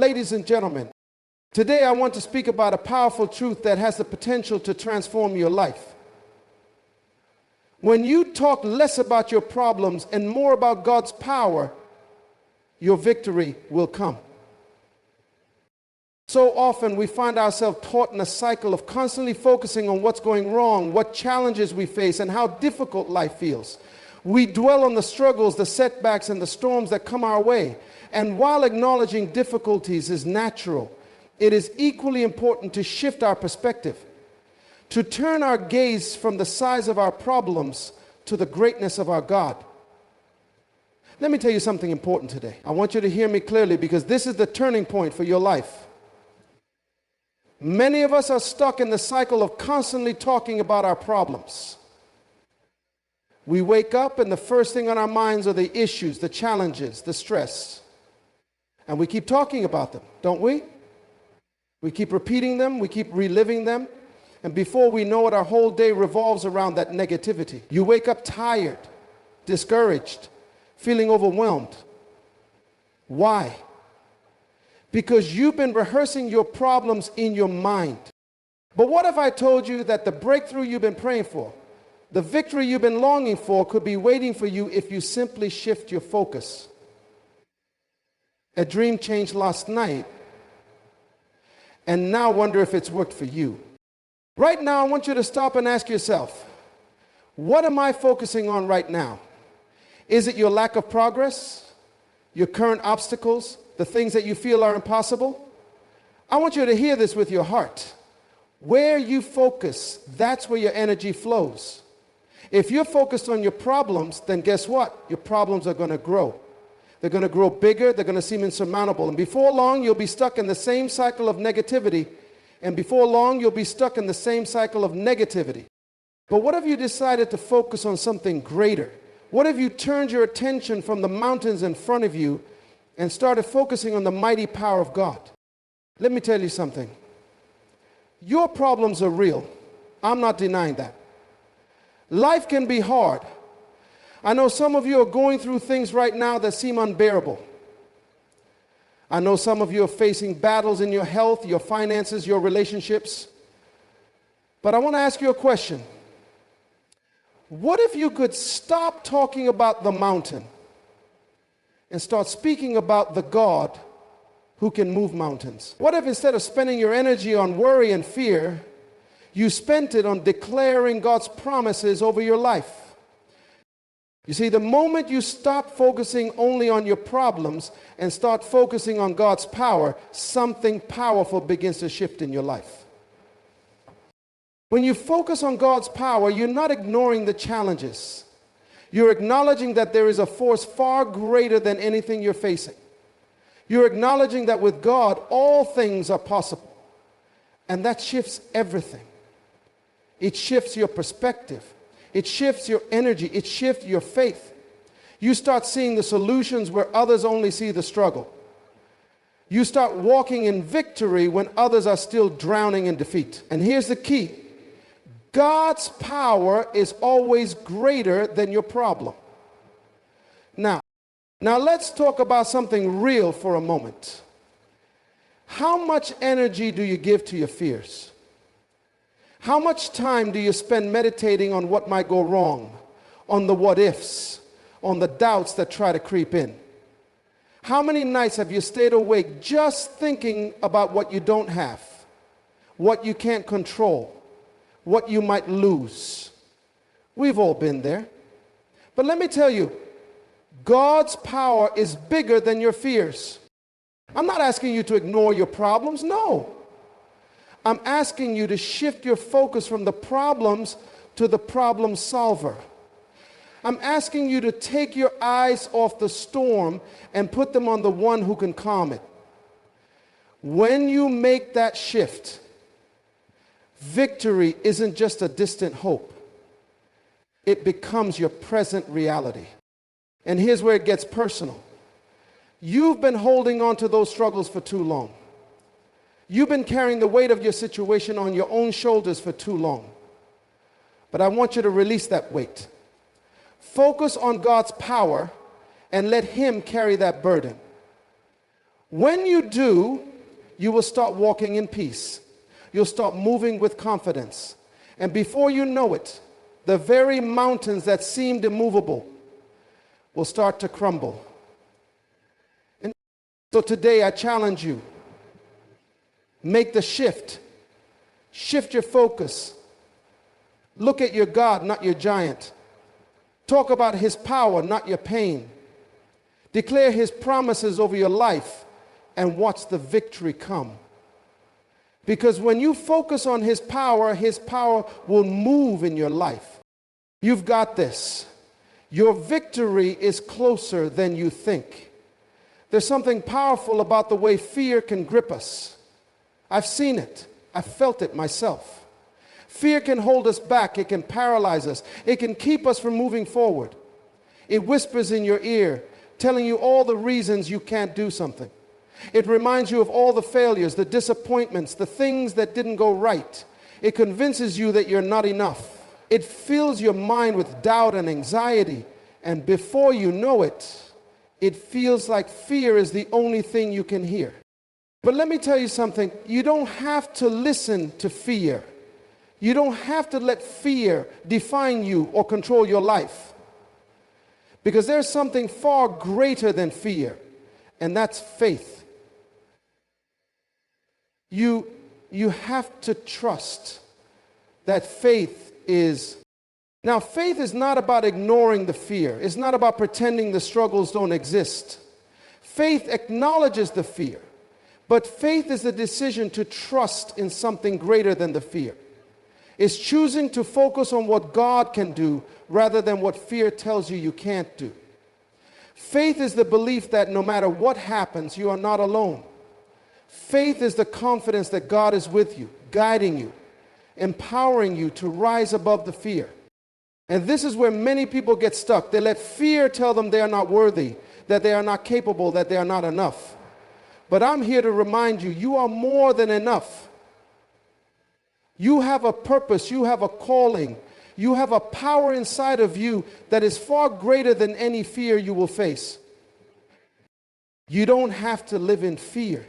Ladies and gentlemen, today I want to speak about a powerful truth that has the potential to transform your life. When you talk less about your problems and more about God's power, your victory will come. So often we find ourselves caught in a cycle of constantly focusing on what's going wrong, what challenges we face, and how difficult life feels. We dwell on the struggles, the setbacks, and the storms that come our way. And while acknowledging difficulties is natural, it is equally important to shift our perspective, to turn our gaze from the size of our problems to the greatness of our God. Let me tell you something important today. I want you to hear me clearly because this is the turning point for your life. Many of us are stuck in the cycle of constantly talking about our problems. We wake up and the first thing on our minds are the issues, the challenges, the stress. And we keep talking about them, don't we? We keep repeating them, we keep reliving them. And before we know it, our whole day revolves around that negativity. You wake up tired, discouraged, feeling overwhelmed. Why? Because you've been rehearsing your problems in your mind. But what if I told you that the breakthrough you've been praying for, the victory you've been longing for, could be waiting for you if you simply shift your focus? A dream changed last night, and now wonder if it's worked for you. Right now, I want you to stop and ask yourself, what am I focusing on right now? Is it your lack of progress, your current obstacles, the things that you feel are impossible? I want you to hear this with your heart. Where you focus, that's where your energy flows. If you're focused on your problems, then guess what? Your problems are going to grow. They're going to grow bigger. They're going to seem insurmountable. And before long, you'll be stuck in the same cycle of negativity. And before long, you'll be stuck in the same cycle of negativity. But what if you decided to focus on something greater? What if you turned your attention from the mountains in front of you and started focusing on the mighty power of God? Let me tell you something. Your problems are real. I'm not denying that. Life can be hard. I know some of you are going through things right now that seem unbearable. I know some of you are facing battles in your health, your finances, your relationships. But I want to ask you a question. What if you could stop talking about the mountain and start speaking about the God who can move mountains? What if instead of spending your energy on worry and fear, you spent it on declaring God's promises over your life? You see, the moment you stop focusing only on your problems and start focusing on God's power, something powerful begins to shift in your life. When you focus on God's power, you're not ignoring the challenges. You're acknowledging that there is a force far greater than anything you're facing. You're acknowledging that with God, all things are possible. And that shifts everything. It shifts your perspective. It shifts your energy. It shifts your faith. You start seeing the solutions where others only see the struggle. You start walking in victory when others are still drowning in defeat. And here's the key. God's power is always greater than your problem. Now let's talk about something real for a moment. How much energy do you give to your fears? How much time do you spend meditating on what might go wrong, on the what ifs, on the doubts that try to creep in? How many nights have you stayed awake just thinking about what you don't have, what you can't control, what you might lose? We've all been there. But let me tell you, God's power is bigger than your fears. I'm not asking you to ignore your problems, no. I'm asking you to shift your focus from the problems to the problem solver. I'm asking you to take your eyes off the storm and put them on the one who can calm it. When you make that shift, victory isn't just a distant hope. It becomes your present reality. And here's where it gets personal. You've been holding on to those struggles for too long. You've been carrying the weight of your situation on your own shoulders for too long. But I want you to release that weight. Focus on God's power and let Him carry that burden. When you do, you will start walking in peace. You'll start moving with confidence. And before you know it, the very mountains that seemed immovable will start to crumble. And so today I challenge you, make the shift. Shift your focus. Look at your God, not your giant. Talk about his power, not your pain. Declare his promises over your life and watch the victory come. Because when you focus on his power will move in your life. You've got this. Your victory is closer than you think. There's something powerful about the way fear can grip us. I've seen it. I've felt it myself. Fear can hold us back. It can paralyze us. It can keep us from moving forward. It whispers in your ear, telling you all the reasons you can't do something. It reminds you of all the failures, the disappointments, the things that didn't go right. It convinces you that you're not enough. It fills your mind with doubt and anxiety. And before you know it, it feels like fear is the only thing you can hear. But let me tell you something. You don't have to listen to fear. You don't have to let fear define you or control your life. Because there's something far greater than fear, and that's faith. You have to trust that faith is... Now, faith is not about ignoring the fear. It's not about pretending the struggles don't exist. Faith acknowledges the fear, but faith is the decision to trust in something greater than the fear. It's choosing to focus on what God can do rather than what fear tells you you can't do. Faith is the belief that no matter what happens, you are not alone. Faith is the confidence that God is with you, guiding you, empowering you to rise above the fear. And this is where many people get stuck. They let fear tell them they are not worthy, that they are not capable, that they are not enough. But I'm here to remind you, you are more than enough. You have a purpose, you have a calling, you have a power inside of you that is far greater than any fear you will face. You don't have to live in fear.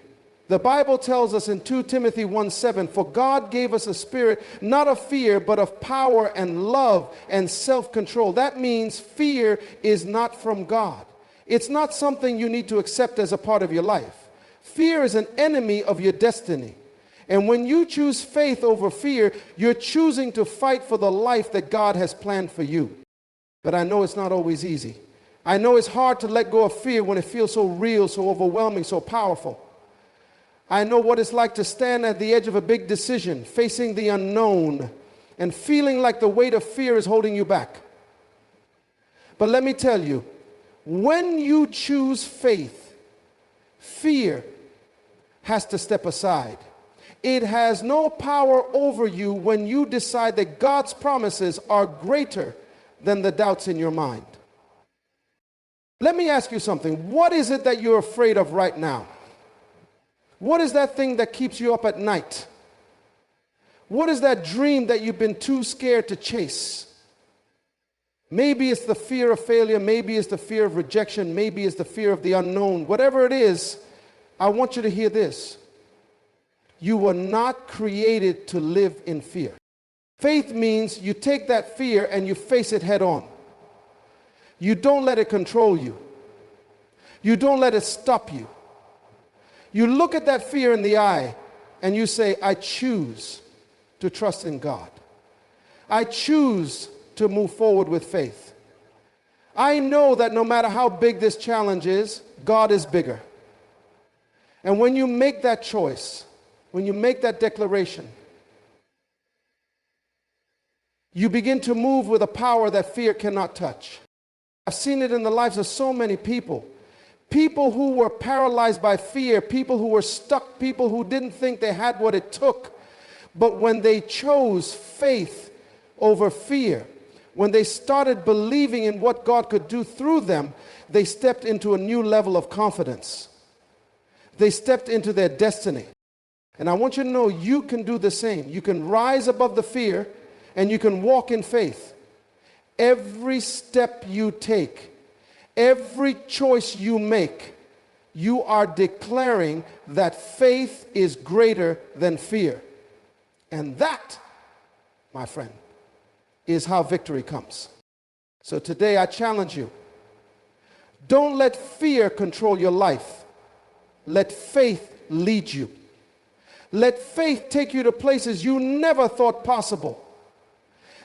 The Bible tells us in 2 Timothy 1:7, for God gave us a spirit not of fear, but of power and love and self-control. That means fear is not from God. It's not something you need to accept as a part of your life. Fear is an enemy of your destiny. And when you choose faith over fear, you're choosing to fight for the life that God has planned for you. But I know it's not always easy. I know it's hard to let go of fear when it feels so real, so overwhelming, so powerful. I know what it's like to stand at the edge of a big decision, facing the unknown, and feeling like the weight of fear is holding you back. But let me tell you, when you choose faith, fear has to step aside. It has no power over you when you decide that God's promises are greater than the doubts in your mind. Let me ask you something. What is it that you're afraid of right now? What is that thing that keeps you up at night? What is that dream that you've been too scared to chase? Maybe it's the fear of failure. Maybe it's the fear of rejection. Maybe it's the fear of the unknown. Whatever it is, I want you to hear this. You were not created to live in fear. Faith means you take that fear and you face it head on. You don't let it control you. You don't let it stop you. You look at that fear in the eye and you say, I choose to trust in God. I choose to move forward with faith. I know that no matter how big this challenge is, God is bigger. And when you make that choice, when you make that declaration, you begin to move with a power that fear cannot touch. I've seen it in the lives of so many people. People who were paralyzed by fear, people who were stuck, people who didn't think they had what it took. But when they chose faith over fear, when they started believing in what God could do through them, they stepped into a new level of confidence. They stepped into their destiny. And I want you to know you can do the same. You can rise above the fear and you can walk in faith. Every step you take, every choice you make, You are declaring that faith is greater than fear. And that, my friend, is how victory comes. So today I challenge you. Don't let fear control your life. Let faith lead you. Let faith take you to places you never thought possible.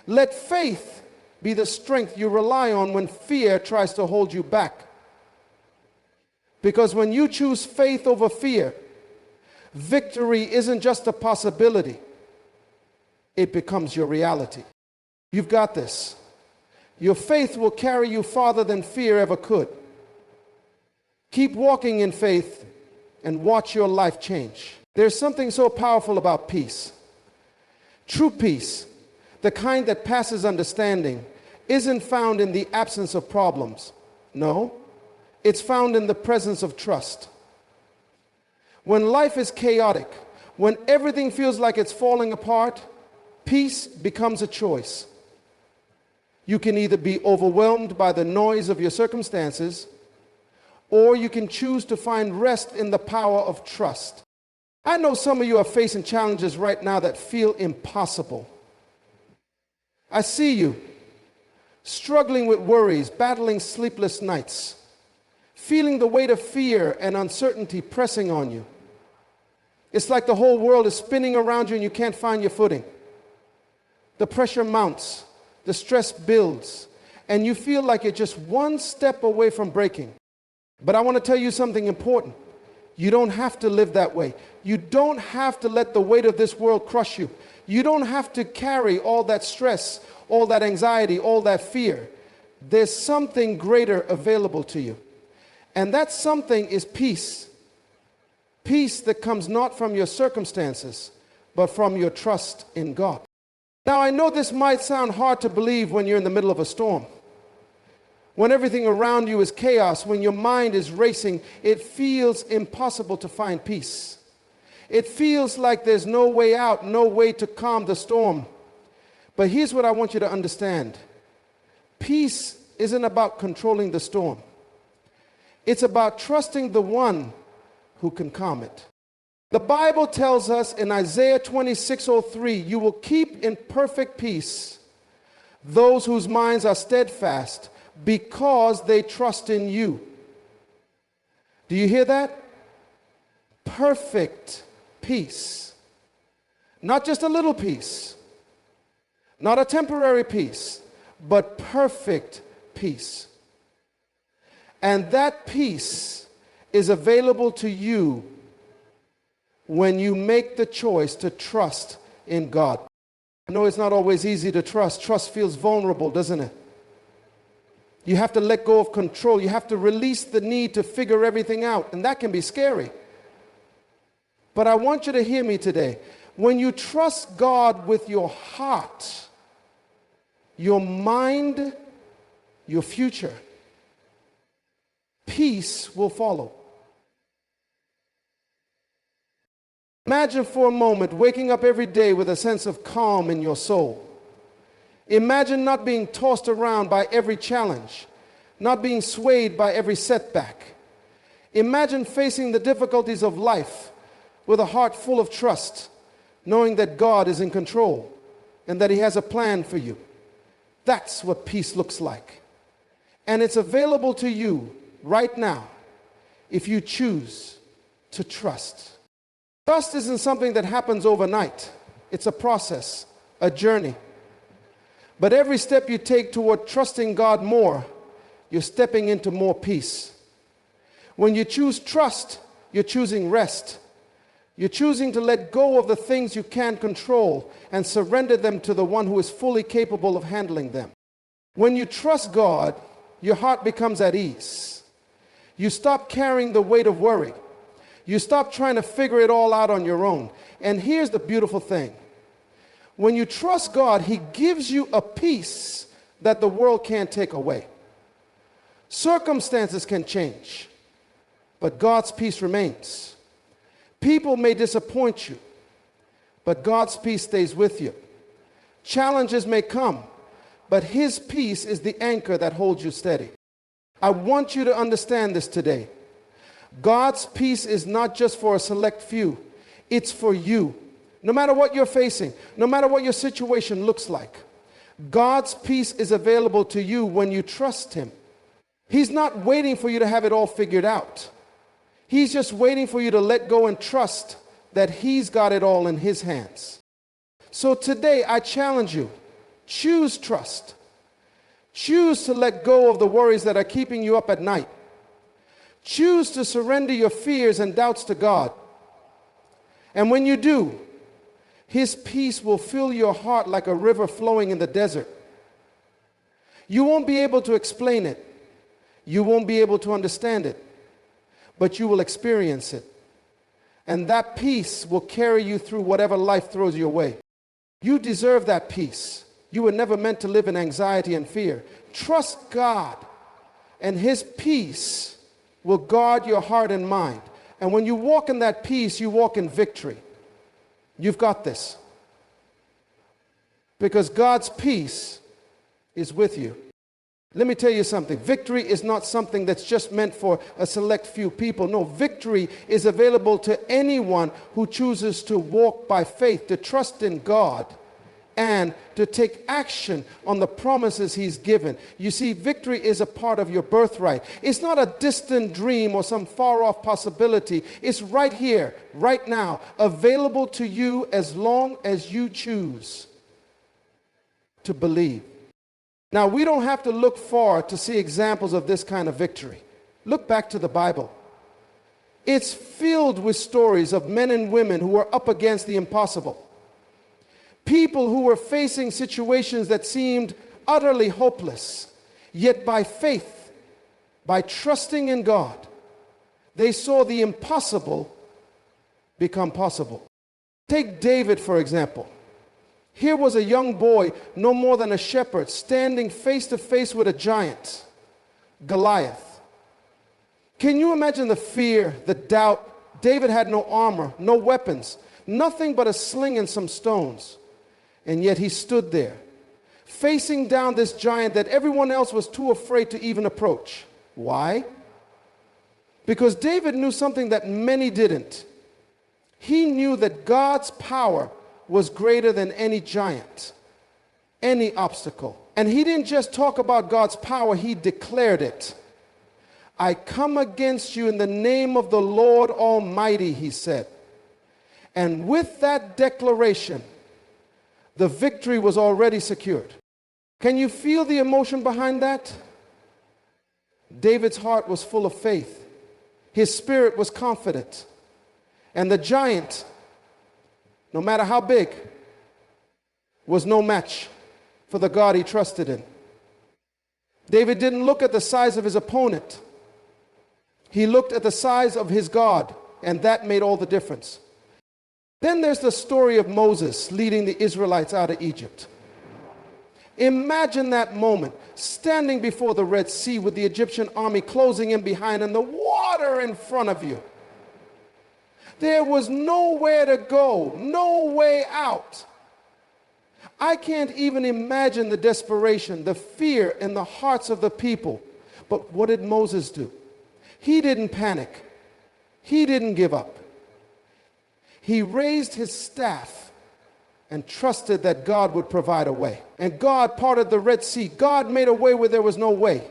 Let faith be the strength you rely on when fear tries to hold you back. Because when you choose faith over fear, victory isn't just a possibility. It becomes your reality. You've got this. Your faith will carry you farther than fear ever could. Keep walking in faith and watch your life change. There's something so powerful about peace. True peace, the kind that passes understanding, isn't found in the absence of problems. No, it's found in the presence of trust. When life is chaotic, when everything feels like it's falling apart, peace becomes a choice. You can either be overwhelmed by the noise of your circumstances, or you can choose to find rest in the power of trust. I know some of you are facing challenges right now that feel impossible. I see you struggling with worries, battling sleepless nights, feeling the weight of fear and uncertainty pressing on you. It's like the whole world is spinning around you and you can't find your footing. The pressure mounts, the stress builds, and you feel like you're just one step away from breaking. But I want to tell you something important. You don't have to live that way. You don't have to let the weight of this world crush you. You don't have to carry all that stress, all that anxiety, all that fear. There's something greater available to you. And that something is peace. Peace that comes not from your circumstances, but from your trust in God. Now, I know this might sound hard to believe when you're in the middle of a storm. When everything around you is chaos, when your mind is racing, it feels impossible to find peace. It feels like there's no way out, no way to calm the storm. But here's what I want you to understand. Peace isn't about controlling the storm. It's about trusting the one who can calm it. The Bible tells us in Isaiah 26:03, you will keep in perfect peace those whose minds are steadfast, because they trust in you. Do you hear that? Perfect peace. Not just a little peace. Not a temporary peace, but perfect peace. And that peace is available to you when you make the choice to trust in God. I know it's not always easy to trust. Trust feels vulnerable, doesn't it? You have to let go of control. You have to release the need to figure everything out, and that can be scary. But I want you to hear me today. When you trust God with your heart, your mind, your future, peace will follow. Imagine for a moment waking up every day with a sense of calm in your soul. Imagine not being tossed around by every challenge, not being swayed by every setback. Imagine facing the difficulties of life with a heart full of trust, knowing that God is in control and that He has a plan for you. That's what peace looks like. And it's available to you right now if you choose to trust. Trust isn't something that happens overnight. It's a process, a journey. But every step you take toward trusting God more, you're stepping into more peace. When you choose trust, you're choosing rest. You're choosing to let go of the things you can't control and surrender them to the one who is fully capable of handling them. When you trust God, your heart becomes at ease. You stop carrying the weight of worry. You stop trying to figure it all out on your own. And here's the beautiful thing. When you trust God, He gives you a peace that the world can't take away. Circumstances can change, but God's peace remains. People may disappoint you, but God's peace stays with you. Challenges may come, but His peace is the anchor that holds you steady. I want you to understand this today. God's peace is not just for a select few, it's for you. No matter what you're facing, no matter what your situation looks like, God's peace is available to you when you trust Him. He's not waiting for you to have it all figured out. He's just waiting for you to let go and trust that He's got it all in His hands. So today I challenge you, choose trust. Choose to let go of the worries that are keeping you up at night. Choose to surrender your fears and doubts to God. And when you do, His peace will fill your heart like a river flowing in the desert. You won't be able to explain it. You won't be able to understand it, but you will experience it. And that peace will carry you through whatever life throws your way. You deserve that peace. You were never meant to live in anxiety and fear. Trust God, and His peace will guard your heart and mind. And when you walk in that peace, you walk in victory. You've got this. Because God's peace is with you. Let me tell you something. Victory is not something that's just meant for a select few people. No, victory is available to anyone who chooses to walk by faith, to trust in God, and to take action on the promises He's given. You see, victory is a part of your birthright. It's not a distant dream or some far-off possibility. It's right here, right now, available to you as long as you choose to believe. Now, we don't have to look far to see examples of this kind of victory. Look back to the Bible. It's filled with stories of men and women who were up against the impossible. People who were facing situations that seemed utterly hopeless, yet by faith, by trusting in God, they saw the impossible become possible. Take David, for example. Here was a young boy, no more than a shepherd, standing face to face with a giant, Goliath. Can you imagine the fear, the doubt? David had no armor, no weapons, nothing but a sling and some stones. And yet he stood there, facing down this giant that everyone else was too afraid to even approach. Why? Because David knew something that many didn't. He knew that God's power was greater than any giant, any obstacle. And he didn't just talk about God's power, he declared it. I come against you in the name of the Lord Almighty, he said. And with that declaration, the victory was already secured. Can you feel the emotion behind that? David's heart was full of faith. His spirit was confident. And the giant, no matter how big, was no match for the God he trusted in. David didn't look at the size of his opponent. He looked at the size of his God, and that made all the difference. Then there's the story of Moses leading the Israelites out of Egypt. Imagine that moment, standing before the Red Sea with the Egyptian army closing in behind and the water in front of you. There was nowhere to go, no way out. I can't even imagine the desperation, the fear in the hearts of the people. But what did Moses do? He didn't panic. He didn't give up. He raised his staff and trusted that God would provide a way. And God parted the Red Sea. God made a way where there was no way.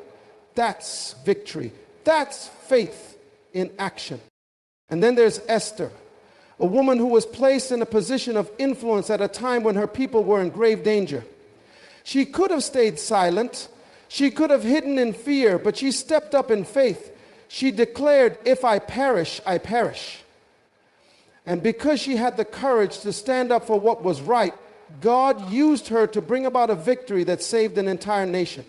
That's victory. That's faith in action. And then there's Esther, a woman who was placed in a position of influence at a time when her people were in grave danger. She could have stayed silent. She could have hidden in fear, but she stepped up in faith. She declared, if I perish, I perish. And because she had the courage to stand up for what was right, God used her to bring about a victory that saved an entire nation.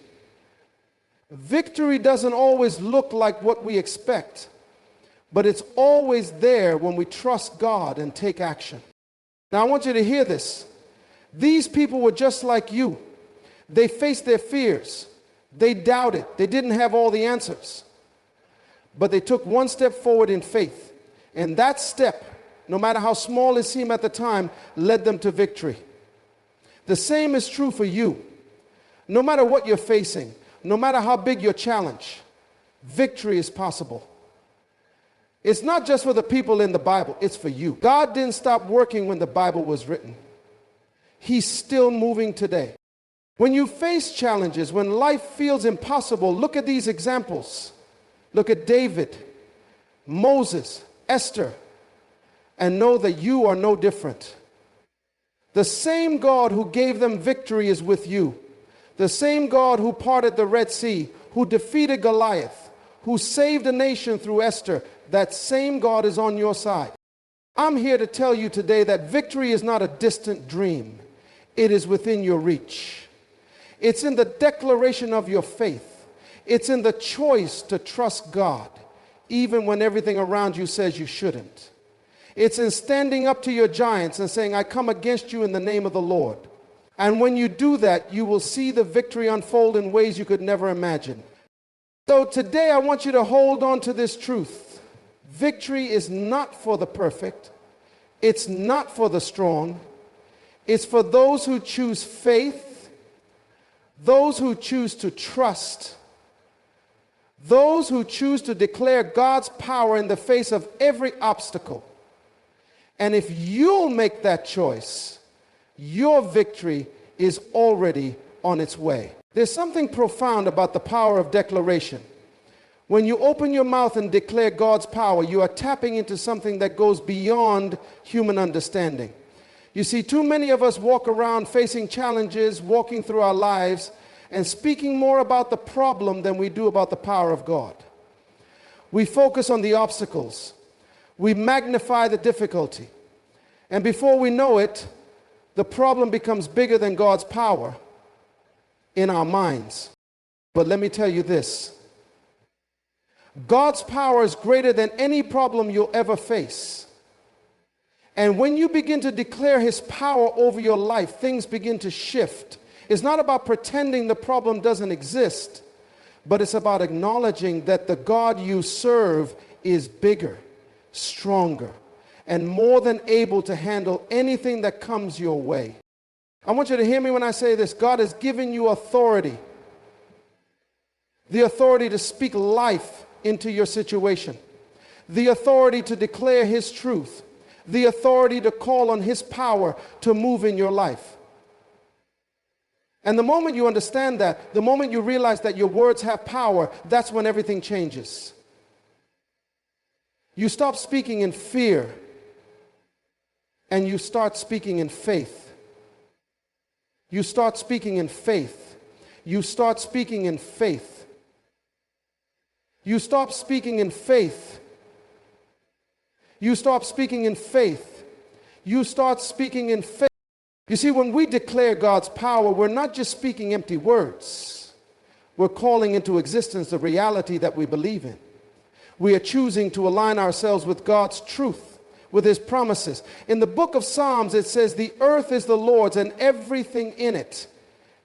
Victory doesn't always look like what we expect, but it's always there when we trust God and take action. Now I want you to hear this. These people were just like you. They faced their fears. They doubted. They didn't have all the answers. But they took one step forward in faith. And that step, no matter how small it seemed at the time, led them to victory. The same is true for you. No matter what you're facing, no matter how big your challenge, victory is possible. It's not just for the people in the Bible, it's for you. God didn't stop working when the Bible was written. He's still moving today. When you face challenges, when life feels impossible, look at these examples. Look at David, Moses, Esther, and know that you are no different. The same God who gave them victory is with you. The same God who parted the Red Sea, who defeated Goliath, who saved a nation through Esther, that same God is on your side. I'm here to tell you today that victory is not a distant dream. It is within your reach. It's in the declaration of your faith. It's in the choice to trust God, even when everything around you says you shouldn't. It's in standing up to your giants and saying, I come against you in the name of the Lord. And when you do that, you will see the victory unfold in ways you could never imagine. So today I want you to hold on to this truth. Victory is not for the perfect. It's not for the strong. It's for those who choose faith, those who choose to trust, those who choose to declare God's power in the face of every obstacle. And if you'll make that choice, your victory is already on its way. There's something profound about the power of declaration. When you open your mouth and declare God's power, you are tapping into something that goes beyond human understanding. You see, too many of us walk around facing challenges, walking through our lives, and speaking more about the problem than we do about the power of God. We focus on the obstacles. We magnify the difficulty. And before we know it, the problem becomes bigger than God's power in our minds. But let me tell you this. God's power is greater than any problem you'll ever face. And when you begin to declare His power over your life, things begin to shift. It's not about pretending the problem doesn't exist, but it's about acknowledging that the God you serve is bigger, stronger, and more than able to handle anything that comes your way. I want you to hear me when I say this. God has given you authority. The authority to speak life into your situation. The authority to declare His truth. The authority to call on His power to move in your life. And the moment you understand that, the moment you realize that your words have power, that's when everything changes. You stop speaking in fear and you start speaking in faith. You start speaking in faith. You start speaking in faith. You stop speaking in faith. You stop speaking in faith. You start speaking in faith. You see, when we declare God's power, we're not just speaking empty words. We're calling into existence the reality that we believe in. We are choosing to align ourselves with God's truth, with His promises. In the book of Psalms, it says, the earth is the Lord's and everything in it.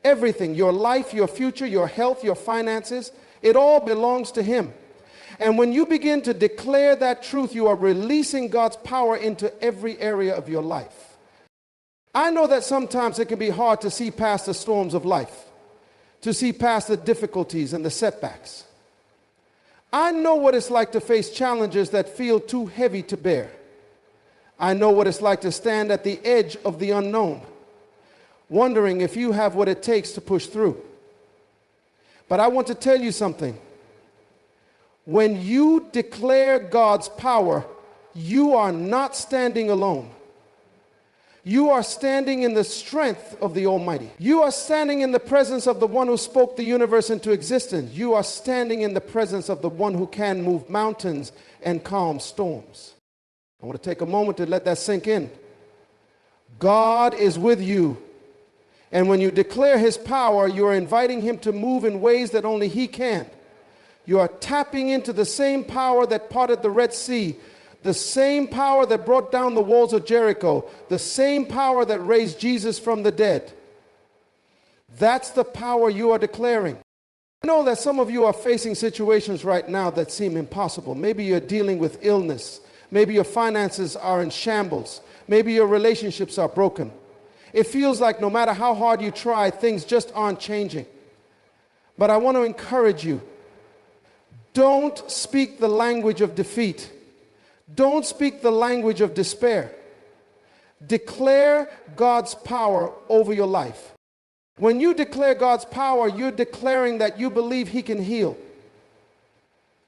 Everything, your life, your future, your health, your finances, it all belongs to Him. And when you begin to declare that truth, you are releasing God's power into every area of your life. I know that sometimes it can be hard to see past the storms of life, to see past the difficulties and the setbacks. I know what it's like to face challenges that feel too heavy to bear. I know what it's like to stand at the edge of the unknown, wondering if you have what it takes to push through. But I want to tell you something. When you declare God's power, you are not standing alone. You are standing in the strength of the Almighty. You are standing in the presence of the one who spoke the universe into existence. You are standing in the presence of the one who can move mountains and calm storms. I want to take a moment to let that sink in. God is with you. And when you declare His power, you are inviting Him to move in ways that only He can. You are tapping into the same power that parted the Red Sea, the same power that brought down the walls of Jericho, the same power that raised Jesus from the dead. That's the power you are declaring. I know that some of you are facing situations right now that seem impossible. Maybe you're dealing with illness. Maybe your finances are in shambles. Maybe your relationships are broken. It feels like no matter how hard you try, things just aren't changing. But I want to encourage you. Don't speak the language of defeat. Don't speak the language of despair. Declare God's power over your life. When you declare God's power, you're declaring that you believe He can heal.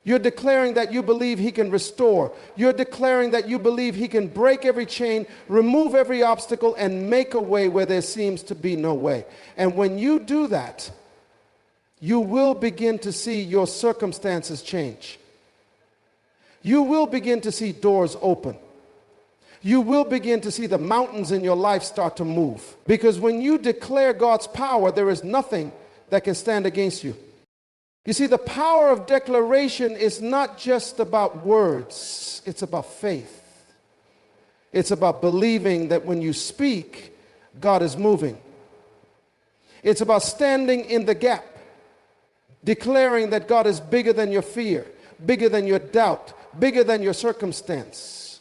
You're declaring that you believe He can restore. You're declaring that you believe He can break every chain, remove every obstacle, and make a way where there seems to be no way. And when you do that, you will begin to see your circumstances change. You will begin to see doors open. You will begin to see the mountains in your life start to move. Because when you declare God's power, there is nothing that can stand against you. You see, the power of declaration is not just about words. It's about faith. It's about believing that when you speak, God is moving. It's about standing in the gap, declaring that God is bigger than your fear, bigger than your doubt, bigger than your circumstance.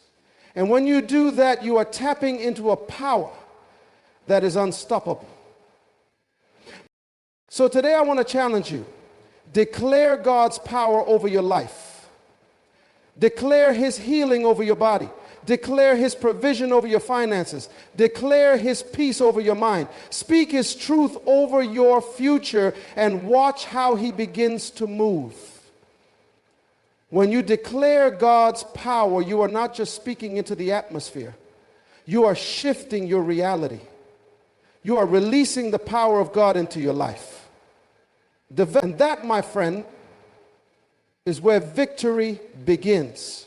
And when you do that, you are tapping into a power that is unstoppable. So today I want to challenge you. Declare God's power over your life. Declare His healing over your body. Declare His provision over your finances. Declare His peace over your mind. Speak His truth over your future and watch how He begins to move. When you declare God's power, you are not just speaking into the atmosphere. You are shifting your reality. You are releasing the power of God into your life. And that, my friend, is where victory begins.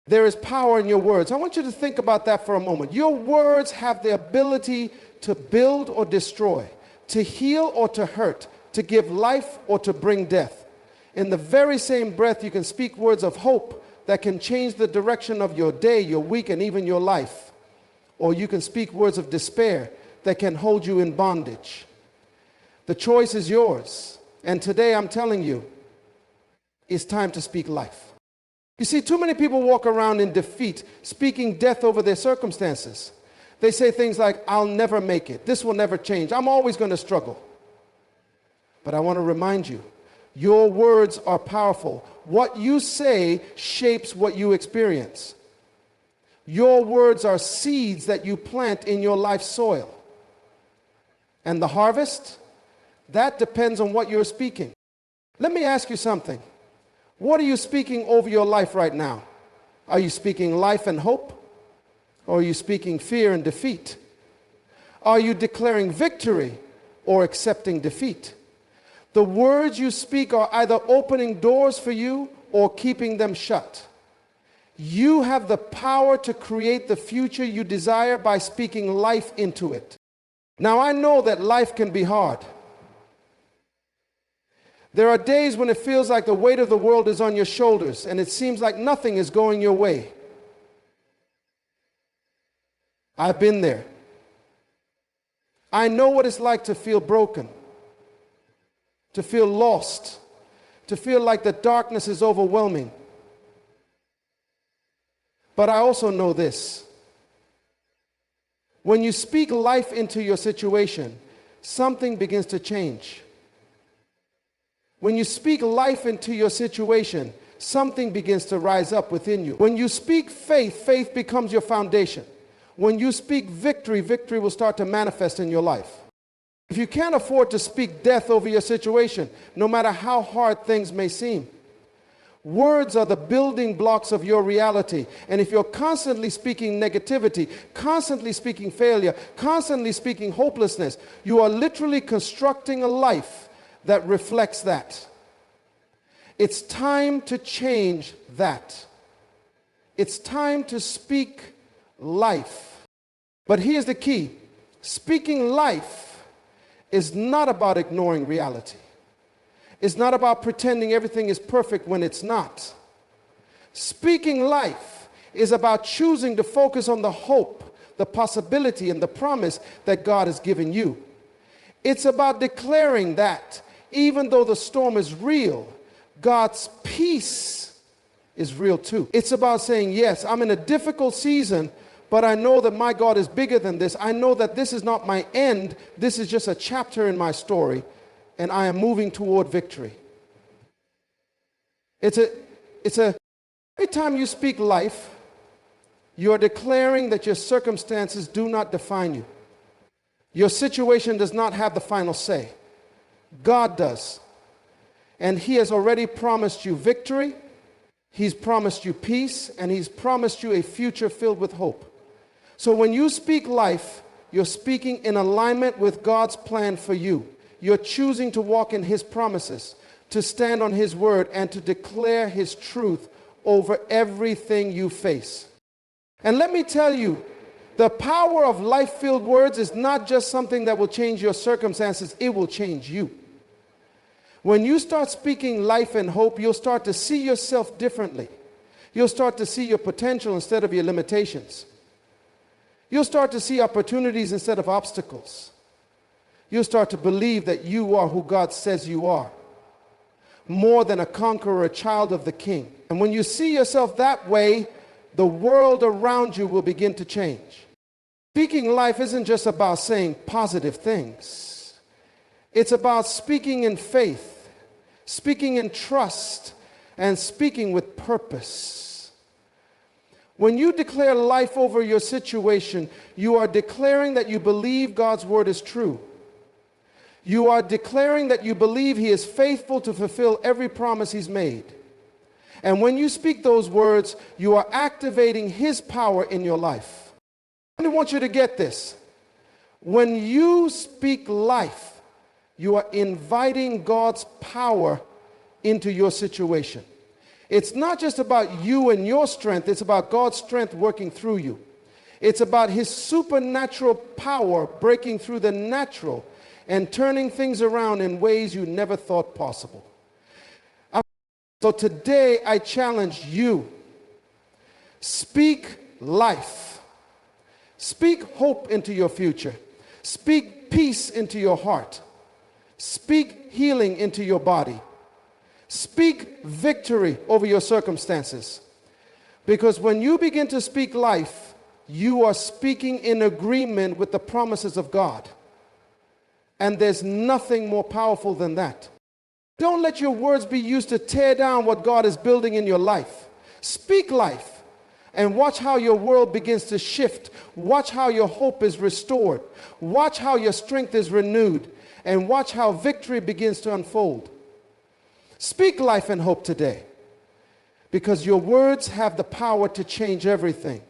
There is power in your words. I want you to think about that for a moment. Your words have the ability to build or destroy, to heal or to hurt, to give life or to bring death. In the very same breath, you can speak words of hope that can change the direction of your day, your week, and even your life. Or you can speak words of despair that can hold you in bondage. The choice is yours. And today I'm telling you, it's time to speak life. You see, too many people walk around in defeat, speaking death over their circumstances. They say things like, I'll never make it. This will never change. I'm always going to struggle. But I want to remind you, your words are powerful. What you say shapes what you experience. Your words are seeds that you plant in your life soil. And the harvest, that depends on what you're speaking. Let me ask you something. What are you speaking over your life right now? Are you speaking life and hope? Or are you speaking fear and defeat? Are you declaring victory or accepting defeat? The words you speak are either opening doors for you or keeping them shut. You have the power to create the future you desire by speaking life into it. Now, I know that life can be hard. There are days when it feels like the weight of the world is on your shoulders and it seems like nothing is going your way. I've been there. I know what it's like to feel broken, to feel lost, to feel like the darkness is overwhelming. But I also know this. When you speak life into your situation, something begins to change. When you speak life into your situation, something begins to rise up within you. When you speak faith, faith becomes your foundation. When you speak victory, victory will start to manifest in your life. If you can't afford to speak death over your situation, no matter how hard things may seem, words are the building blocks of your reality. And if you're constantly speaking negativity, constantly speaking failure, constantly speaking hopelessness, you are literally constructing a life that reflects that. It's time to change that. It's time to speak life. But here's the key. Speaking life is not about ignoring reality. It's not about pretending everything is perfect when it's not. Speaking life is about choosing to focus on the hope, the possibility, and the promise that God has given you. It's about declaring that even though the storm is real, God's peace is real too. It's about saying, yes, I'm in a difficult season, but I know that my God is bigger than this. I know that this is not my end. This is just a chapter in my story, and I am moving toward victory. Every time you speak life, You are declaring that your circumstances do not define you. Your situation does not have the final say. God does. And He has already promised you victory. He's promised you peace, and He's promised you a future filled with hope. So when you speak life, you're speaking in alignment with God's plan for you. You're choosing to walk in His promises, to stand on His word, and to declare His truth over everything you face. And let me tell you, the power of life-filled words is not just something that will change your circumstances, it will change you. When you start speaking life and hope, you'll start to see yourself differently. You'll start to see your potential instead of your limitations. You'll start to see opportunities instead of obstacles. You'll start to believe that you are who God says you are. More than a conqueror, a child of the King. And when you see yourself that way, the world around you will begin to change. Speaking life isn't just about saying positive things. It's about speaking in faith, speaking in trust, and speaking with purpose. When you declare life over your situation, you are declaring that you believe God's word is true. You are declaring that you believe He is faithful to fulfill every promise He's made. And when you speak those words, you are activating His power in your life. I want you to get this. When you speak life, you are inviting God's power into your situation. It's not just about you and your strength, it's about God's strength working through you. It's about His supernatural power breaking through the natural and turning things around in ways you never thought possible. So today I challenge you, speak life. Speak hope into your future. Speak peace into your heart. Speak healing into your body. Speak victory over your circumstances. Because when you begin to speak life, you are speaking in agreement with the promises of God. And there's nothing more powerful than that. Don't let your words be used to tear down what God is building in your life. Speak life and watch how your world begins to shift. Watch how your hope is restored. Watch how your strength is renewed. And watch how victory begins to unfold. Speak life and hope today, because your words have the power to change everything.